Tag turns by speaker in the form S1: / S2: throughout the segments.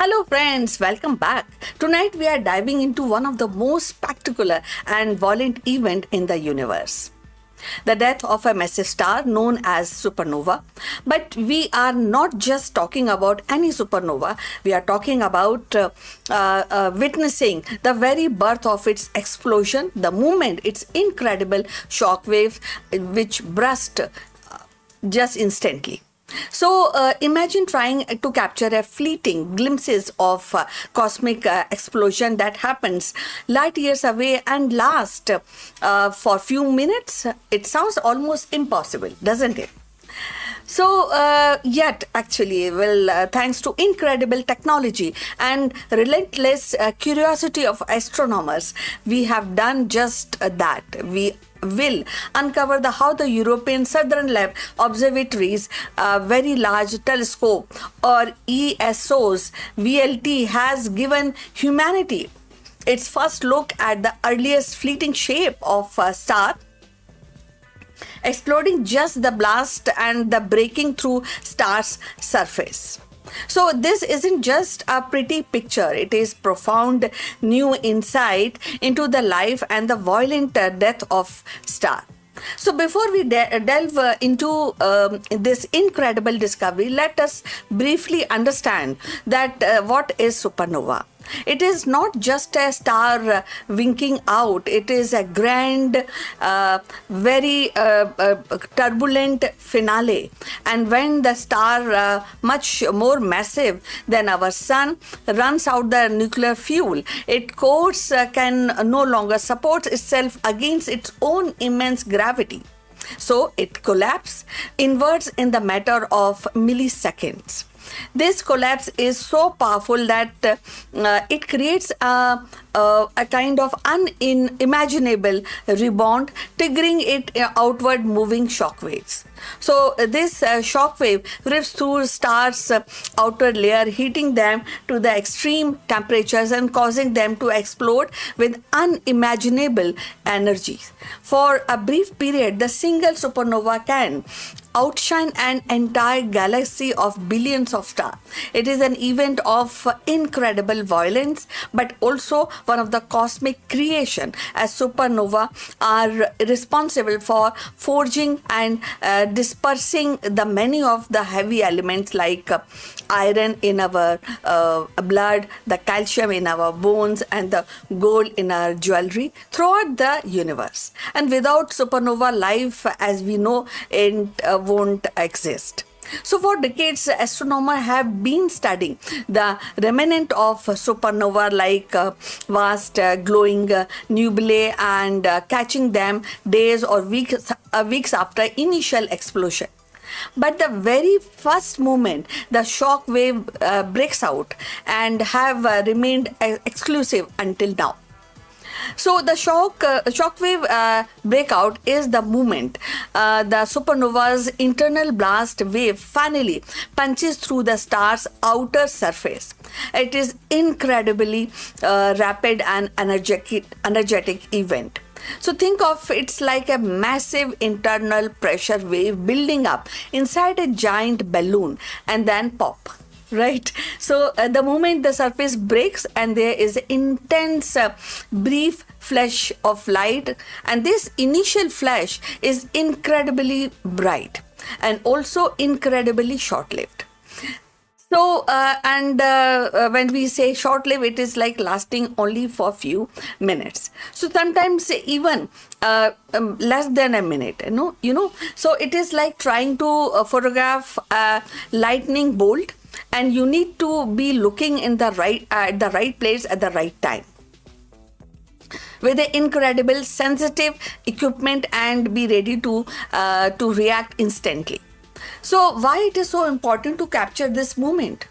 S1: Hello, friends, welcome back. Tonight we are diving into one of the most spectacular and violent events in the universe. The death of a massive star known as supernova. But we are not just talking about any supernova, we are talking about witnessing the very birth of its explosion, the moment, its incredible shockwave which burst just instantly. So imagine trying to capture a fleeting glimpses of cosmic explosion that happens light years away and lasts for few minutes. It sounds almost impossible, doesn't it? So, yet actually, thanks to incredible technology and relentless curiosity of astronomers, we have done just that. We will uncover how the European Southern Observatory's Very Large Telescope, or ESO's VLT, has given humanity its first look at the earliest fleeting shape of a star, exploding just the blast and the breaking through star's surface. So this isn't just a pretty picture, it is profound new insight into the life and the violent death of star. So before we delve into this incredible discovery, let us briefly understand that what is supernova. It is not just a star winking out. It is a grand, very turbulent finale. And when the star, much more massive than our sun, runs out the nuclear fuel, its core can no longer support itself against its own immense gravity. So it collapses inwards in the matter of milliseconds. This collapse is so powerful that it creates a kind of unimaginable rebound, triggering it outward moving shock waves. So this shock wave rips through stars' outer layer, heating them to the extreme temperatures and causing them to explode with unimaginable energy. For a brief period, the single supernova can outshine an entire galaxy of billions of stars. It is an event of incredible violence, but also one of the cosmic creation, as supernova are responsible for forging and dispersing the many of the heavy elements like iron in our blood, the calcium in our bones, and the gold in our jewelry throughout the universe. And without supernova, life as we know it won't exist. So for decades, astronomers have been studying the remnant of supernova like vast glowing nebulae and catching them days or weeks after initial explosion. But the very first moment the shock wave breaks out and have remained exclusive until now. So the shockwave breakout is the moment the supernova's internal blast wave finally punches through the star's outer surface. It is incredibly rapid and energetic event. So think of it's like a massive internal pressure wave building up inside a giant balloon and then pop. Right. So the moment the surface breaks and there is an intense brief flash of light, and this initial flash is incredibly bright and also incredibly short-lived. So when we say short-lived, it is like lasting only for few minutes. So sometimes even less than a minute, So it is like trying to photograph a lightning bolt, and you need to be looking in the right place at the right time with the incredible sensitive equipment and be ready to react instantly. So why it is so important to capture this moment?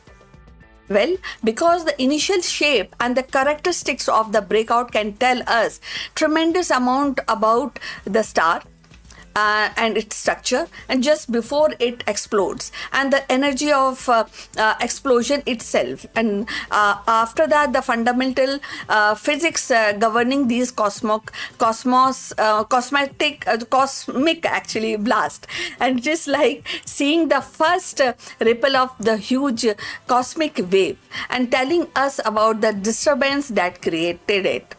S1: Well, because the initial shape and the characteristics of the breakout can tell us tremendous amount about the star, and its structure, and just before it explodes, and the energy of explosion itself, and after that the fundamental physics governing these cosmic actually blast. And it is like seeing the first ripple of the huge cosmic wave and telling us about the disturbance that created it.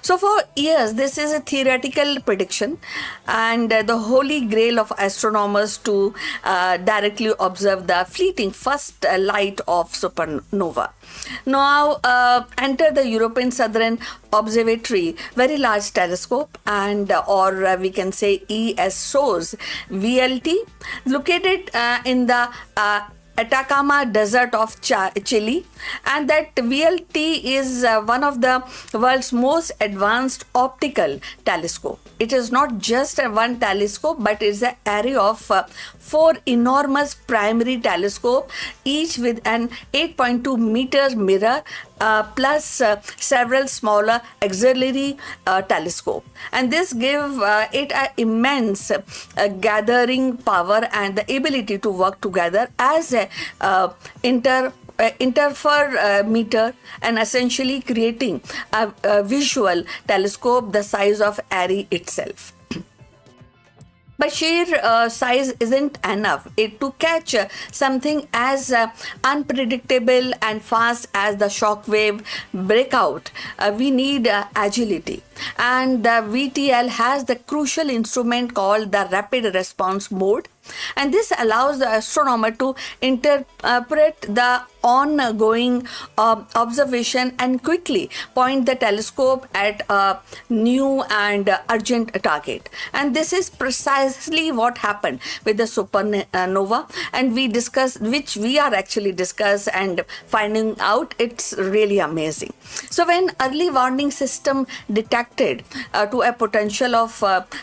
S1: So, for years, this is a theoretical prediction and the holy grail of astronomers to directly observe the fleeting first light of supernova. Now, enter the European Southern Observatory, very large telescope, and or we can say ESO's VLT, located in the Atacama Desert of Chile, and that VLT is one of the world's most advanced optical telescope. It is not just one telescope, but it's an array of four enormous primary telescope, each with an 8.2 meter mirror plus several smaller auxiliary telescope, and this give it an immense gathering power and the ability to work together as a interferometer, and essentially creating a visual telescope the size of Array itself. But sheer size isn't enough to catch something as unpredictable and fast as the shockwave breakout. We need agility. And the VTL has the crucial instrument called the rapid response mode. And this allows the astronomer to interpret the ongoing observation and quickly point the telescope at a new and urgent target. And this is precisely what happened with the supernova, and which we are actually discuss and finding out it's really amazing. So when early warning system detected to a potential of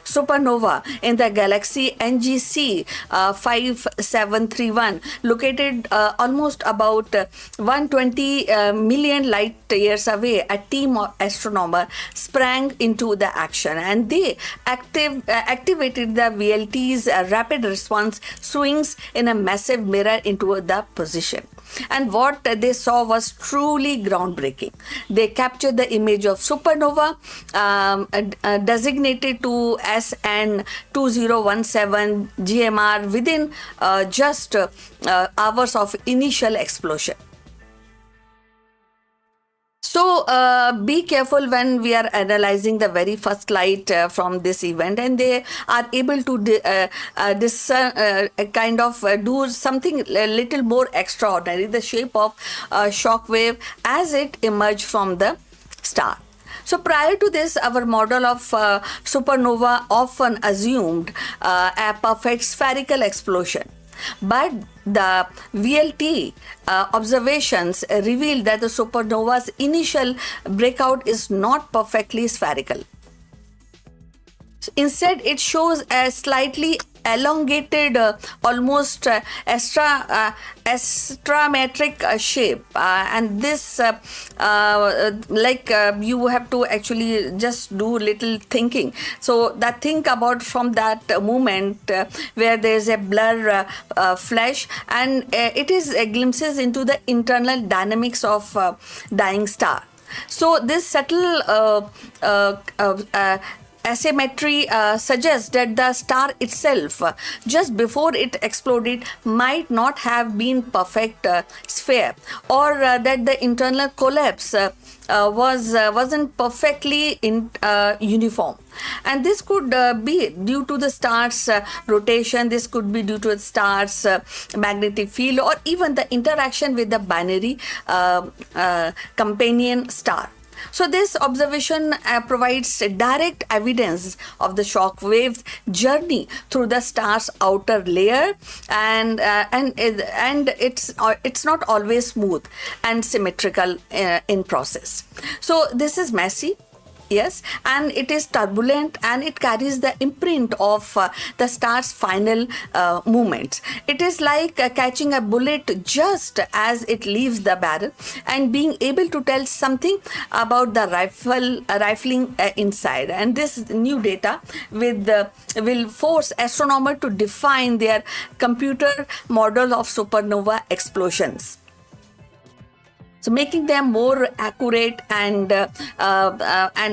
S1: supernova in the galaxy NGC 5731, located almost about 120 million light years away, a team of astronomers sprang into the action, and they activated the VLT's rapid response swings in a massive mirror into the position. And what they saw was truly groundbreaking. They captured the image of supernova designated to SN 2017 GMR within just hours of initial explosion. So be careful when we are analyzing the very first light from this event, and they are able to do something a little more extraordinary, the shape of shockwave as it emerged from the star. So prior to this, our model of supernova often assumed a perfect spherical explosion. But the VLT observations revealed that the supernova's initial breakout is not perfectly spherical. Instead, it shows a slightly elongated, almost astrometric shape, and this you have to actually just do little thinking. So that think about from that moment where there is a blur flash, and it is glimpses into the internal dynamics of dying star. So this subtle asymmetry suggests that the star itself, just before it exploded, might not have been perfect sphere, or that the internal collapse wasn't perfectly uniform. And this could be due to the star's rotation, this could be due to the star's magnetic field, or even the interaction with the binary companion star. So this observation provides direct evidence of the shock wave's journey through the star's outer layer, and it's not always smooth and symmetrical in process. So this is messy, Yes, and it is turbulent and it carries the imprint of the star's final movements. It is like catching a bullet just as it leaves the barrel and being able to tell something about the rifling inside. And this new data will force astronomers to define their computer model of supernova explosions, so making them more accurate and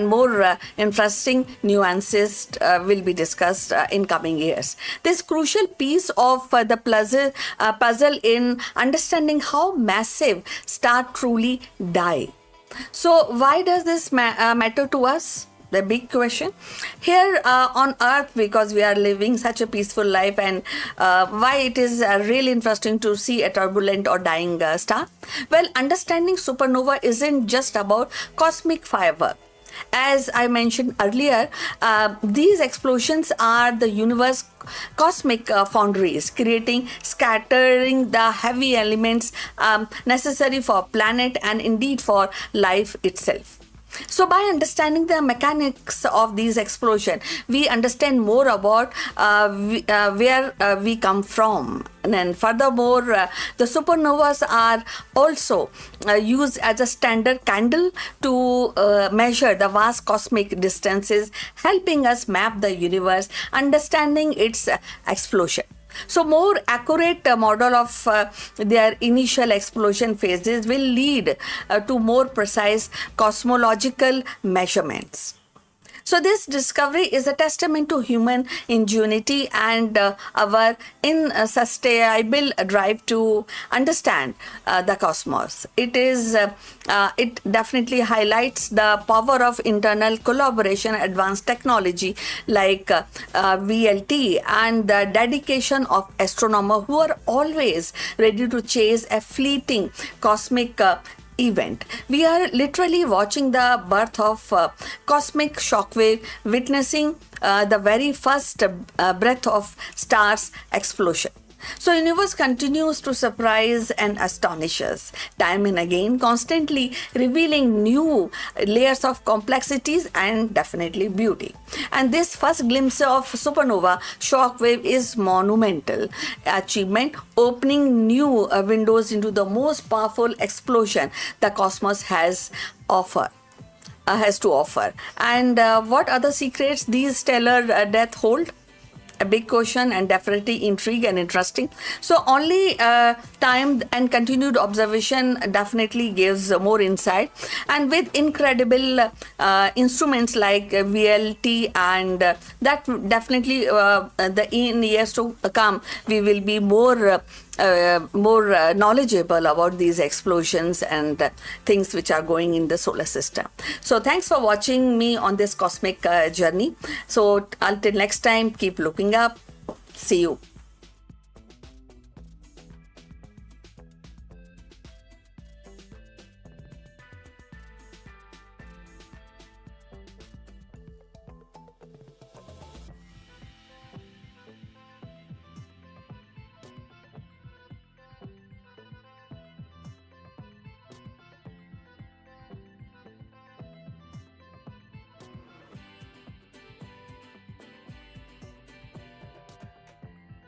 S1: more interesting nuances will be discussed in coming years. This crucial piece of the puzzle in understanding how massive stars truly die. So why does this matter to us? The big question here on earth, because we are living such a peaceful life, and why it is really interesting to see a turbulent or dying star. Well, understanding supernova isn't just about cosmic firework. As I mentioned earlier, these explosions are the universe cosmic foundries, scattering the heavy elements necessary for planet and indeed for life itself. So by understanding the mechanics of these explosions, we understand more about where we come from. And then furthermore, the supernovas are also used as a standard candle to measure the vast cosmic distances, helping us map the universe, understanding its explosion. So more accurate model of their initial explosion phases will lead to more precise cosmological measurements. So this discovery is a testament to human ingenuity and our insustainable drive to understand the cosmos. It definitely highlights the power of internal collaboration, advanced technology like VLT, and the dedication of astronomers who are always ready to chase a fleeting cosmic event. We are literally watching the birth of cosmic shockwave, witnessing the very first breath of stars explosion. So universe continues to surprise and astonish us time and again, constantly revealing new layers of complexities and definitely beauty. And this first glimpse of supernova shockwave is monumental achievement, opening new windows into the most powerful explosion the cosmos has to offer. And what other secrets these stellar death hold? A big question and definitely intrigue and interesting. So only time and continued observation definitely gives more insight. And with incredible instruments like VLT, and that definitely in years to come, we will be more knowledgeable about these explosions and things which are going in the solar system. So thanks for watching me on this cosmic journey. So until next time, keep looking up. See you.